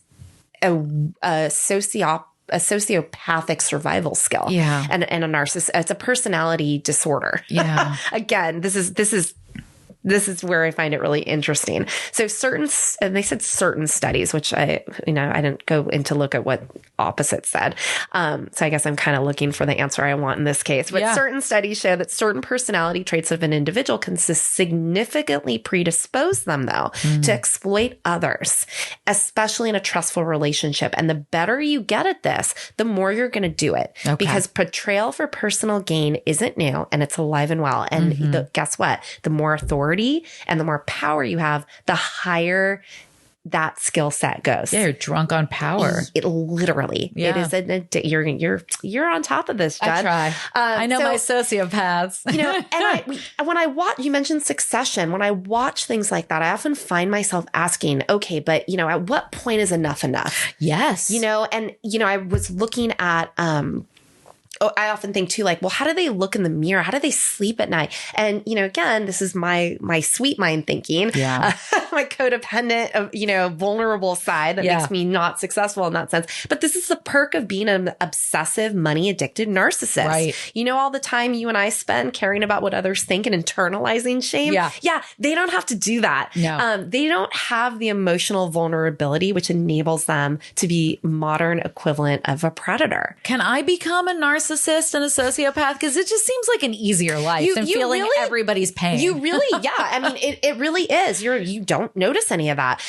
a sociopathic survival skill. Yeah. And a narcissist. It's a personality disorder. Yeah. Again, this is where I find it really interesting. So and they said certain studies, which I didn't go in to look at what opposite said. So I guess I'm kind of looking for the answer I want in this case. But certain studies show that certain personality traits of an individual can significantly predispose them, though, to exploit others, especially in a trustful relationship. And the better you get at this, the more you're going to do it. Okay. Because betrayal for personal gain isn't new, and it's alive and well. And guess what? The more authority and the more power you have, the higher that skill set goes. Yeah, you're drunk on power. It literally. Yeah. It is you're on top of this, Jen. I try. I know my sociopaths. And when I watch, you mentioned Succession. When I watch things like that, I often find myself asking, okay, but at what point is enough enough? Yes. I was looking at I often think too, like, well, how do they look in the mirror? How do they sleep at night? And, again, this is my sweet mind thinking. Yeah. my codependent, vulnerable side that makes me not successful in that sense. But this is the perk of being an obsessive, money addicted narcissist. Right. All the time you and I spend caring about what others think and internalizing shame. Yeah. They don't have to do that. No. They don't have the emotional vulnerability, which enables them to be modern equivalent of a predator. Can I become a narcissist and a sociopath? Because it just seems like an easier life than feeling really, everybody's pain. You really, yeah. I mean, it really is. You don't notice any of that.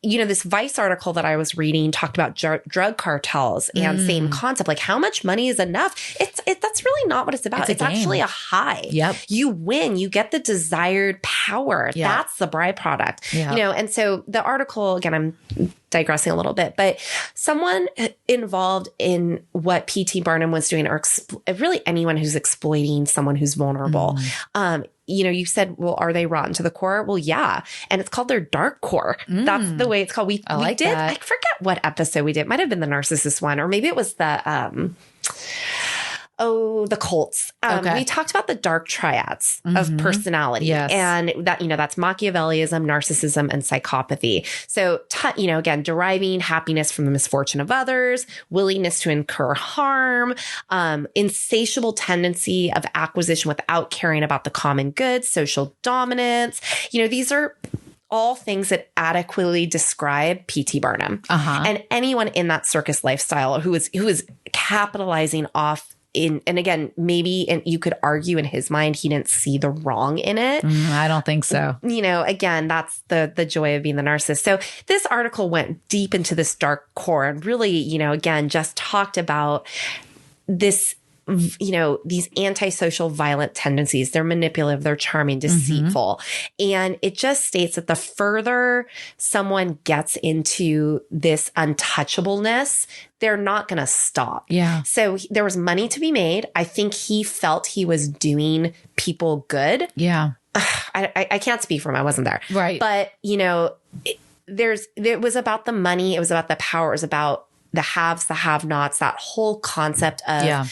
This Vice article that I was reading talked about drug cartels and same concept. Like, how much money is enough? That's really not what it's about. It's actually a high. Yep. You win. You get the desired power. Yep. That's the byproduct. Yep. And so the article, again, I'm digressing a little bit, but someone involved in what P.T. Barnum was doing, or really anyone who's exploiting someone who's vulnerable, you said, well, are they rotten to the core? Well, yeah. And it's called their dark core. That's the way it's called. We did, I forget what episode we did. It might have been the narcissist one, or maybe it was the cults. We talked about the dark triads of personality. Yes. And that, that's Machiavellism, narcissism, and psychopathy. So, again, deriving happiness from the misfortune of others, willingness to incur harm, insatiable tendency of acquisition without caring about the common good, social dominance. These are all things that adequately describe P.T. Barnum. And anyone in that circus lifestyle who is capitalizing off and again, maybe, and you could argue in his mind, he didn't see the wrong in it. I don't think so. Again, that's the joy of being the narcissist. So this article went deep into this dark core and really, again, just talked about this, these antisocial violent tendencies. They're manipulative, they're charming, deceitful. And it just states that the further someone gets into this untouchableness, they're not going to stop. Yeah. So there was money to be made. I think he felt he was doing people good. Yeah. I can't speak for him. I wasn't there. Right. But, it was about the money. It was about the power. It was about the haves, the have-nots, that whole concept of,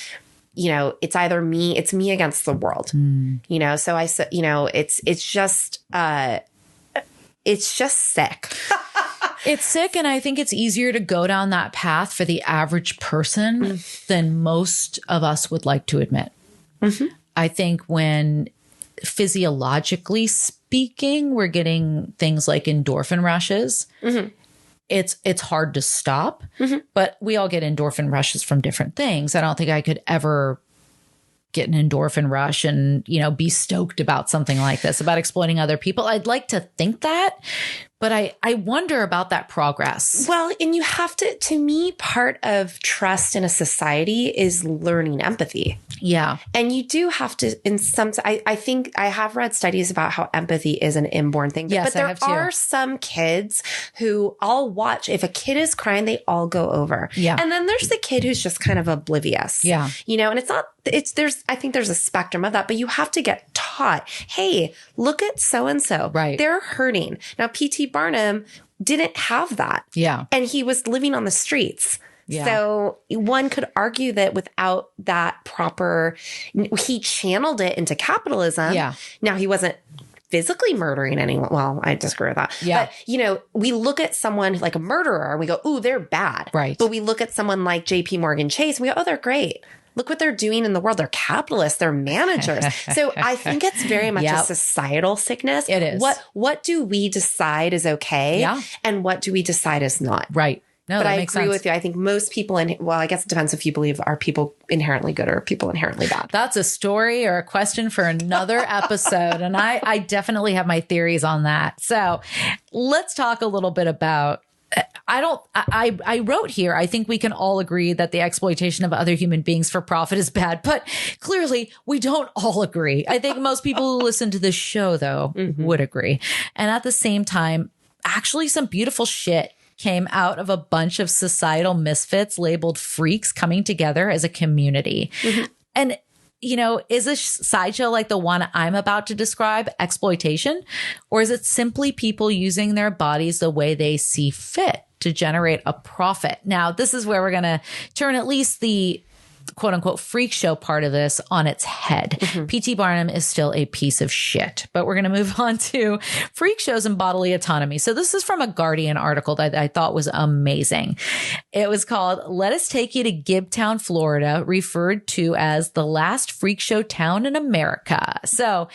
it's either me, it's me against the world, so I said, it's just sick. It's sick. And I think it's easier to go down that path for the average person than most of us would like to admit. I think when physiologically speaking, we're getting things like endorphin rushes. It's hard to stop, but we all get endorphin rushes from different things. I don't think I could ever get an endorphin rush and, be stoked about something like this, about exploiting other people. I'd like to think that, but I wonder about that progress. Well, and you have to me, part of trust in a society is learning empathy. Yeah. And you do have to, I think I have read studies about how empathy is an inborn thing. Yes, but there are some kids who I'll watch. If a kid is crying, they all go over. Yeah. And then there's the kid who's just kind of oblivious. Yeah. And I think there's a spectrum of that, but you have to get taught, hey, look at so-and-so. Right. They're hurting. Now, P.T. Barnum didn't have that. Yeah. And he was living on the streets. Yeah. So one could argue that without that he channeled it into capitalism. Yeah. Now, he wasn't physically murdering anyone. Well, I disagree with that. Yeah. But, we look at someone like a murderer and we go, ooh, they're bad. Right. But we look at someone like J.P. Morgan Chase and we go, oh, they're great. Look what they're doing in the world. They're capitalists. They're managers. So I think it's very much a societal sickness. It is. What do we decide is okay? Yeah. And what do we decide is not? Right. No, but that I makes agree sense. with you. I think most people, I guess it depends if you believe, are people inherently good or people inherently bad. That's a story or a question for another episode. And I definitely have my theories on that. So let's talk a little bit about, I wrote here, I think we can all agree that the exploitation of other human beings for profit is bad, but clearly we don't all agree. I think most people who listen to this show, though, would agree. And at the same time, actually some beautiful shit came out of a bunch of societal misfits labeled freaks coming together as a community. And is a sideshow like the one I'm about to describe exploitation? Or is it simply people using their bodies the way they see fit to generate a profit? Now, this is where we're going to turn at least the quote unquote freak show part of this on its head. P.T. Barnum is still a piece of shit, but we're going to move on to freak shows and bodily autonomy. So this is from a Guardian article that I thought was amazing. It was called "Let Us Take You to Gibtown, Florida," referred to as the last freak show town in America. So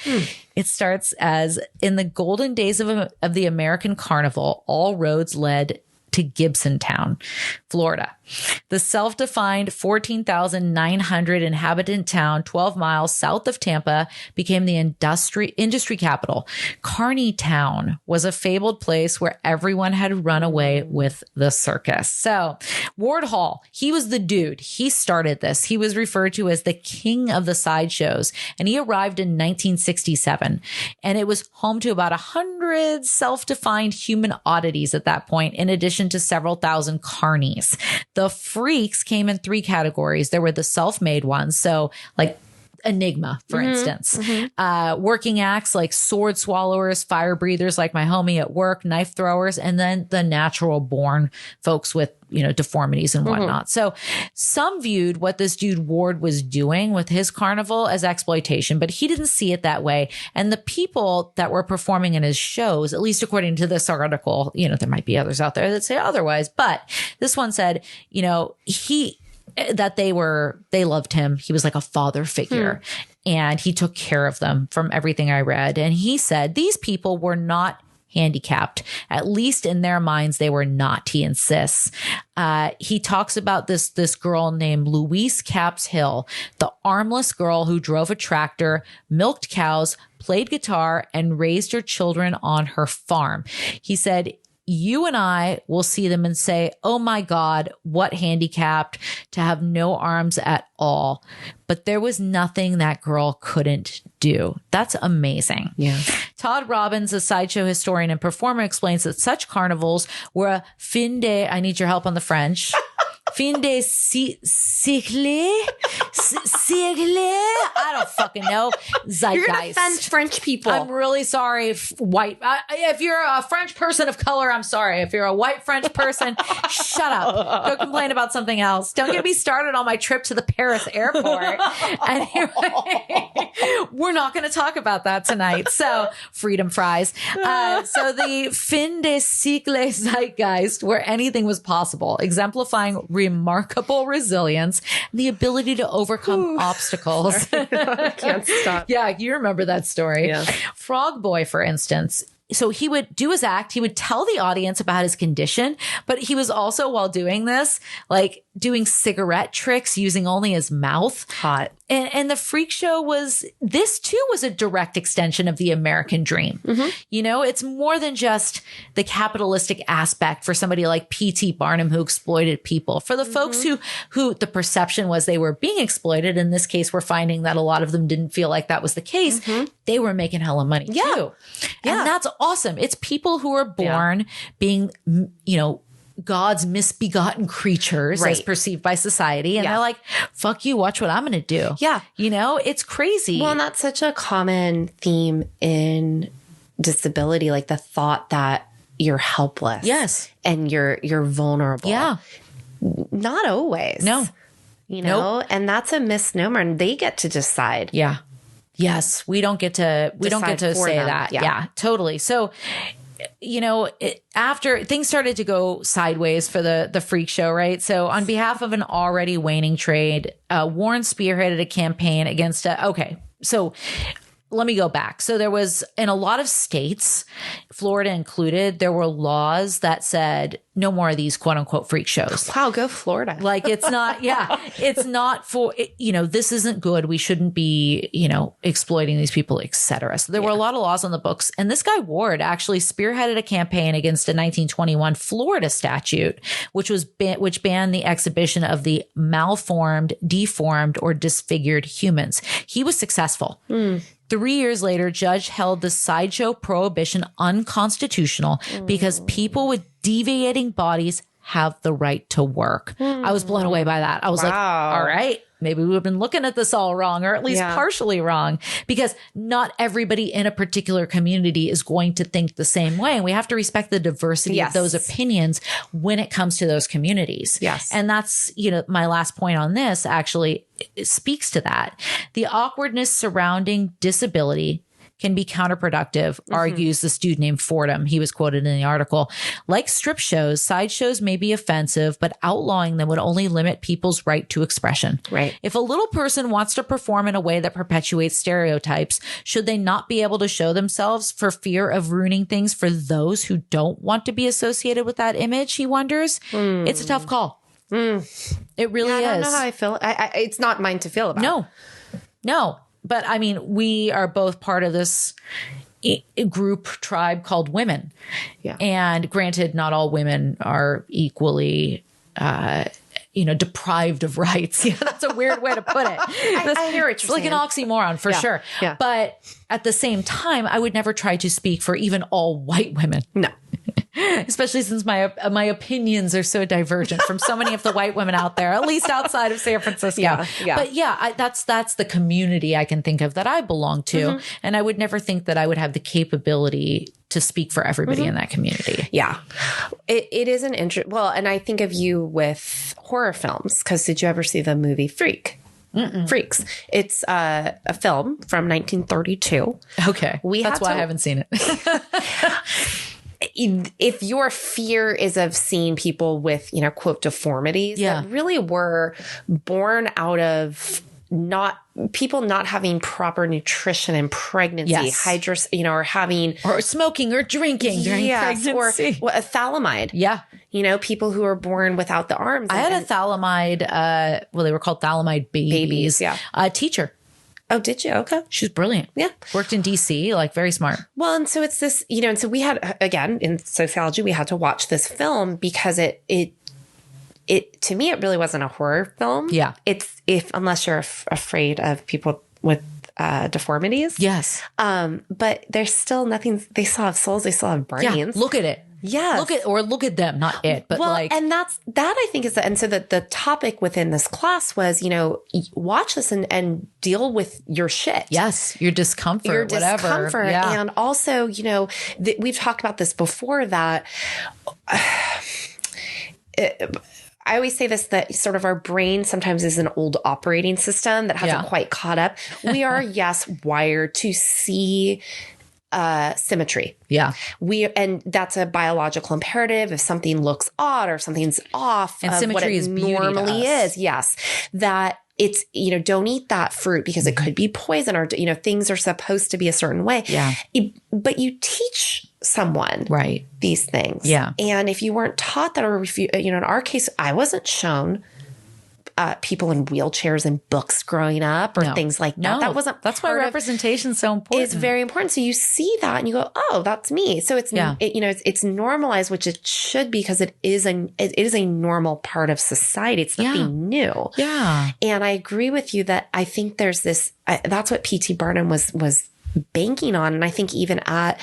it starts as, in the golden days of the American Carnival, all roads led to Gibsontown, Florida. The self-defined 14,900 inhabitant town, 12 miles south of Tampa, became the industry capital. Carney Town was a fabled place where everyone had run away with the circus. So Ward Hall, he was the dude. He started this. He was referred to as the king of the sideshows, and he arrived in 1967. And it was home to about 100 self-defined human oddities at that point, in addition to several thousand carnies. The freaks came in 3 categories. There were the self-made ones. So like Enigma, for instance, working acts like sword swallowers, fire breathers like my homie at work, knife throwers, and then the natural born folks with, deformities and whatnot. So some viewed what this dude Ward was doing with his carnival as exploitation, but he didn't see it that way. And the people that were performing in his shows, at least according to this article, there might be others out there that say otherwise, but this one said, that they loved him. He was like a father figure, and he took care of them from everything I read. And he said these people were not handicapped. At least in their minds, they were not, he insists. He talks about this girl named Louise Capps Hill, the armless girl who drove a tractor, milked cows, played guitar, and raised her children on her farm. He said, you and I will see them and say, oh my God, what handicapped to have no arms at all. But there was nothing that girl couldn't do. That's amazing. Yeah. Todd Robbins, a sideshow historian and performer, explains that such carnivals were a fin de, I need your help on the French. Fin de siècle? I don't fucking know. Zeitgeist. You're going to offend French people. I'm really sorry, white. If you're a French person of color, I'm sorry. If you're a white French person, shut up. Go complain about something else. Don't get me started on my trip to the Paris airport. Anyway, we're not going to talk about that tonight. So, freedom fries. So the fin de siècle zeitgeist, where anything was possible, exemplifying remarkable resilience and the ability to overcome obstacles. I can't stop. Yeah, you remember that story. Yeah. Frog Boy, for instance. So he would do his act. He would tell the audience about his condition, but he was also, while doing this, like doing cigarette tricks using only his mouth. Hot. And the freak show this too was a direct extension of the American dream. It's more than just the capitalistic aspect for somebody like P.T. Barnum, who exploited people. For the folks who the perception was they were being exploited, in this case, we're finding that a lot of them didn't feel like that was the case. They were making hella money too. Yeah. And that's awesome. It's people who are born being, God's misbegotten creatures as perceived by society. And they're like, fuck you, watch what I'm going to do. Yeah. It's crazy. Well, and that's such a common theme in disability, like the thought that you're helpless. Yes. And you're vulnerable. Yeah. Not always. No. And that's a misnomer, and they get to decide. Yeah. Yes. We don't get to say them. that. Yeah, totally. So, after things started to go sideways for the freak show, right? So on behalf of an already waning trade, Warren spearheaded a campaign against so let me go back. So there was, in a lot of states, Florida included, there were laws that said no more of these quote unquote freak shows. Wow, go Florida. Like it's not, it's not for, this isn't good. We shouldn't be, exploiting these people, etc. So there were a lot of laws on the books. And this guy Ward actually spearheaded a campaign against a 1921 Florida statute, which banned the exhibition of the malformed, deformed, or disfigured humans. He was successful. 3 years later, judge held the sideshow prohibition unconstitutional because people with deviating bodies have the right to work. I was blown away by that. I was like, all right, maybe we've been looking at this all wrong, or at least partially wrong, because not everybody in a particular community is going to think the same way. And we have to respect the diversity of those opinions when it comes to those communities. Yes. And that's, my last point on this actually speaks to that. The awkwardness surrounding disability can be counterproductive, argues this dude named Fordham. He was quoted in the article. Like strip shows, sideshows may be offensive, but outlawing them would only limit people's right to expression. Right. If a little person wants to perform in a way that perpetuates stereotypes, should they not be able to show themselves for fear of ruining things for those who don't want to be associated with that image, he wonders? It's a tough call. It really is. I don't know how I feel. It's not mine to feel about. No. But I mean, we are both part of this group tribe called women. Yeah. And granted, not all women are equally, deprived of rights. That's a weird way to put it. I hear it. It's like an oxymoron for sure. Yeah. But at the same time, I would never try to speak for even all white women. No. Especially since my opinions are so divergent from so many of the white women out there, at least outside of San Francisco. Yeah. But that's the community I can think of that I belong to. And I would never think that I would have the capability to speak for everybody in that community. Yeah. It is an interesting, and I think of you with horror films, because did you ever see the movie Freaks? It's a film from 1932. Okay. That's why I haven't seen it. If your fear is of seeing people with, quote, deformities that really were born out of not having proper nutrition in pregnancy, or smoking or drinking during pregnancy, or a thalidomide. Yeah. People who are born without the arms. I had a thalidomide, they were called thalidomide babies. Teacher. Oh, did you? Okay. She's brilliant. Yeah. Worked in DC, very smart. Well, and so it's this, and so we had, again, in sociology, we had to watch this film because it to me, it really wasn't a horror film. Yeah. Unless you're afraid of people with deformities. Yes. But there's still nothing. They still have souls. They still have brains. Yeah. Look at it. Yeah. Look at them, not it, but and that I think is and so the topic within this class was, watch this and deal with your shit. Yes. Your discomfort, whatever. Yeah. And also, we've talked about this before that, I always say this, that sort of our brain sometimes is an old operating system that hasn't quite caught up. We are, wired to see symmetry. Yeah. And that's a biological imperative. If something looks odd or if something's off, and of symmetry what it is normally is. Yes. That it's, don't eat that fruit because it could be poison, or, things are supposed to be a certain way. Yeah. But you teach someone these things. Yeah. And if you weren't taught that, or if you, in our case, I wasn't shown people in wheelchairs and books growing up or things like that. That's why representation is so important. It's very important. So you see that and you go, oh, that's me. So it's, it's normalized, which it should be, because it is a normal part of society. It's nothing new. Yeah. And I agree with you that I think there's this, that's what P.T. Barnum was banking on. And I think even at,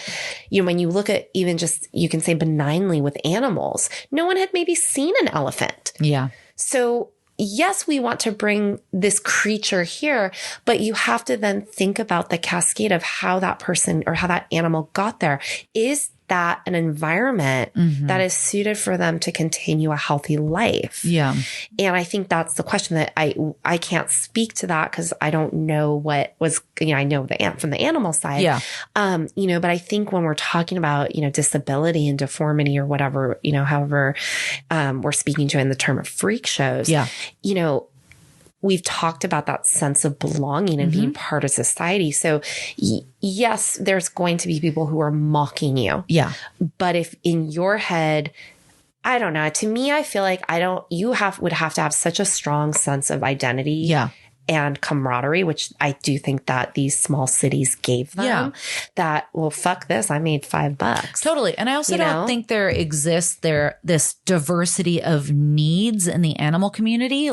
when you look at even just, you can say benignly with animals, no one had maybe seen an elephant. Yeah. So yes, we want to bring this creature here, but you have to then think about the cascade of how that person or how that animal got there. Is that an environment that is suited for them to continue a healthy life? Yeah. And I think that's the question that I can't speak to that because I don't know what was, I know from the animal side. Yeah. But I think when we're talking about, disability and deformity or whatever, however, we're speaking to in the term of freak shows, we've talked about that sense of belonging and being part of society. So yes, there's going to be people who are mocking you. Yeah. But if in your head, I don't know, to me, I feel like would have to have such a strong sense of identity. Yeah. And camaraderie, which I do think that these small cities gave them, that, well, fuck this, I made $5. Totally. And I also don't think there exists this diversity of needs in the animal community.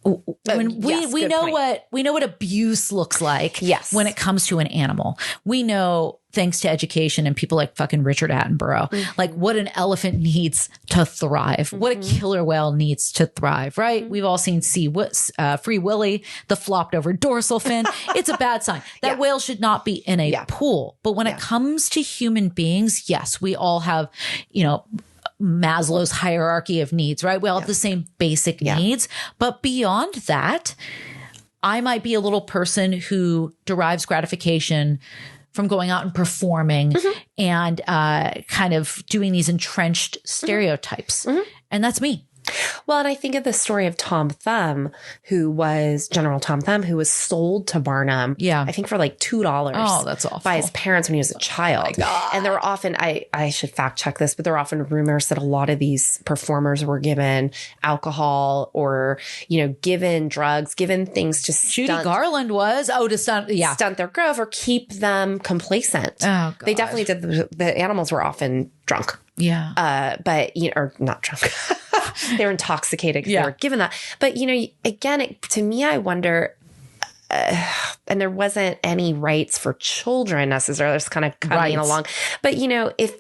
when we know what abuse looks like. Yes. When it comes to an animal, we know, thanks to education and people like fucking Richard Attenborough, like what an elephant needs to thrive, what a killer whale needs to thrive, right? We've all seen Free Willy, the flopped over dorsal fin. It's a bad sign. That whale should not be in a pool. But when it comes to human beings, yes, we all have, Maslow's hierarchy of needs, right? We all have the same basic needs. But beyond that, I might be a little person who derives gratification from going out and performing and kind of doing these entrenched stereotypes. And that's me. Well, and I think of the story of Tom Thumb, who was General Tom Thumb, who was sold to Barnum. Yeah. I think for like $2. Oh, that's awful. By his parents when he was a child. Oh my God. And there were often, I should fact check this, but there were often rumors that a lot of these performers were given alcohol or, given drugs, given things to Judy Garland was. Oh, to stunt their growth or keep them complacent. Oh, God. They definitely did. The animals were often drunk. Yeah. But, or not drunk. They're intoxicated because they were given that. But, again, to me, I wonder, and there wasn't any rights for children necessarily. It's kind of coming along. But, if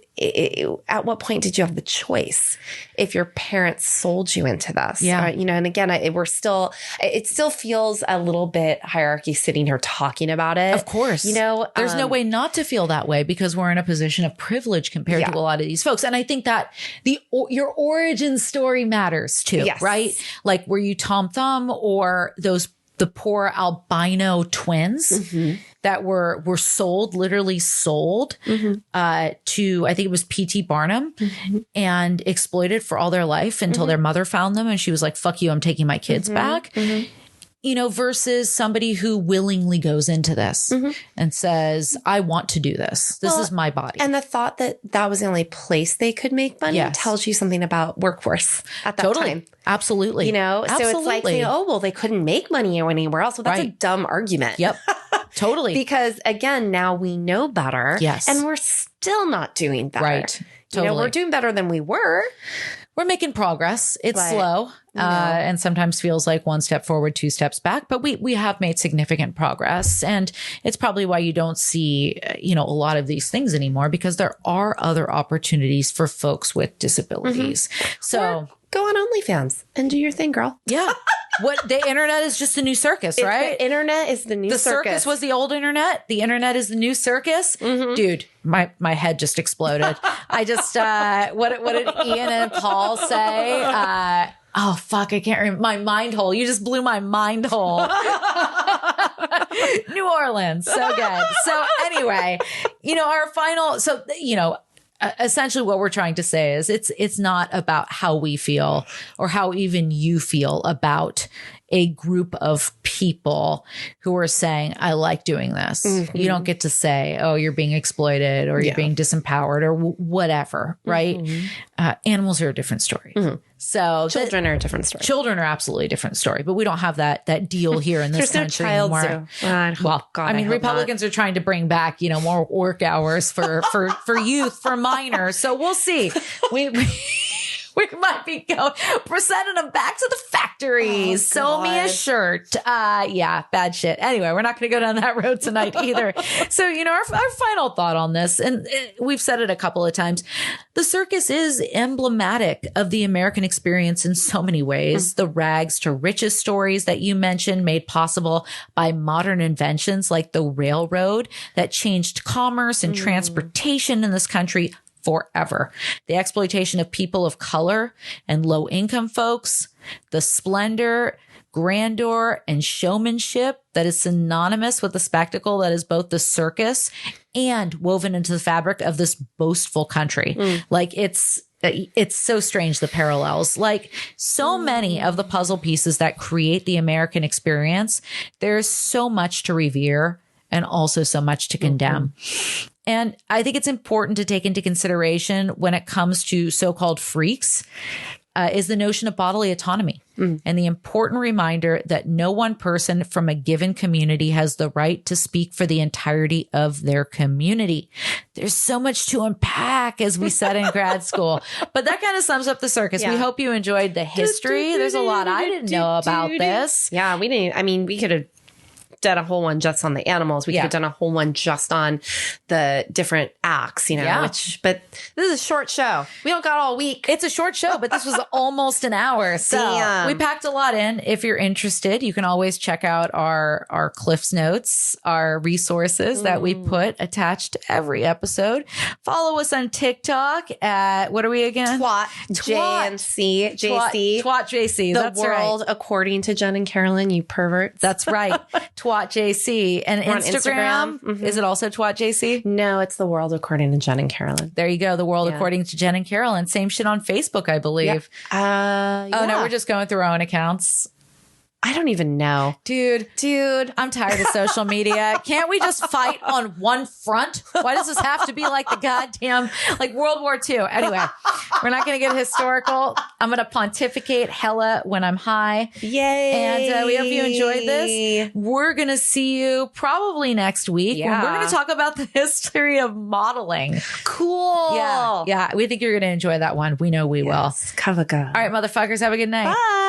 at what point did you have the choice if your parents sold you into this? Yeah. And again, it still feels a little bit hierarchy sitting here talking about it. Of course. There's no way not to feel that way because we're in a position of privilege compared to a lot of these folks. And I think that your origin story matters too, right? Like, were you Tom Thumb or the poor albino twins that were literally sold to, I think it was P.T. Barnum and exploited for all their life until their mother found them. And she was like, fuck you, I'm taking my kids back. Versus somebody who willingly goes into this and says, I want to do this. This is my body. And the thought that that was the only place they could make money tells you something about workforce at that time. Absolutely. So it's like, they couldn't make money anywhere else. Well, that's a dumb argument. Yep. Totally. Because again, now we know better. Yes. And we're still not doing better. Right. Totally. We're doing better than we were. We're making progress. It's slow and sometimes feels like one step forward, two steps back. But we have made significant progress. And it's probably why you don't see, a lot of these things anymore because there are other opportunities for folks with disabilities. So or go on OnlyFans and do your thing, girl. Yeah. The internet is just the new circus, right? The internet is the new circus. The circus was the old internet. The internet is the new circus. Dude, my head just exploded. I just, what did Ian and Paul say? Oh, fuck, I can't remember. My mind hole. You just blew my mind hole. New Orleans. So good. So anyway, our final, essentially what we're trying to say is it's not about how we feel or how even you feel about a group of people who are saying, I like doing this. You don't get to say, oh, you're being exploited or you're being disempowered or whatever, right? Animals are a different story. So children are a different story. Children are absolutely a different story, but we don't have that deal here in this country anymore. Republicans are trying to bring back, more work hours for youth, for minors. So we'll see. We might be we're sending them back to the factories. Oh, sew me a shirt. Bad shit. Anyway, we're not going to go down that road tonight either. So, our final thought on this, and we've said it a couple of times, the circus is emblematic of the American experience in so many ways. The rags to riches stories that you mentioned made possible by modern inventions like the railroad that changed commerce and transportation in this country forever. The exploitation of people of color and low income folks, the splendor, grandeur, and showmanship that is synonymous with the spectacle that is both the circus and woven into the fabric of this boastful country. Like it's so strange, the parallels. Like so many of the puzzle pieces that create the American experience, there's so much to revere and also so much to condemn. And I think it's important to take into consideration when it comes to so-called freaks is the notion of bodily autonomy. and the important reminder that no one person from a given community has the right to speak for the entirety of their community. There's so much to unpack, as we said in grad school, but that kind of sums up the circus. We hope you enjoyed the history. There's a lot I didn't know about this. Yeah, we didn't. I mean, we could have done a whole one just on the animals. We could have done a whole one just on the different acts, you know, but this is a short show. We don't got all week. It's a short show, but this was almost an hour. So we packed a lot in. If you're interested, you can always check out our Cliff's Notes, our resources that we put attached to every episode. Follow us on TikTok at, what are we again? Twat JNC. Twat JC. The world according to Jen and Carolyn, you perverts. That's right. Twat JC. And Instagram. Is it also Twat JC? No, it's the world according to Jen and Carolyn. There you go. The world according to Jen and Carolyn. Same shit on Facebook, I believe. Oh no, we're just going through our own accounts. I don't even know. Dude, I'm tired of social media. Can't we just fight on one front? Why does this have to be like the goddamn, like World War II? Anyway, we're not going to get historical. I'm going to pontificate hella when I'm high. Yay. And we hope you enjoyed this. We're going to see you probably next week. When we're going to talk about the history of modeling. Cool. Yeah. We think you're going to enjoy that one. We know we will. Kavaga. All right, motherfuckers. Have a good night. Bye.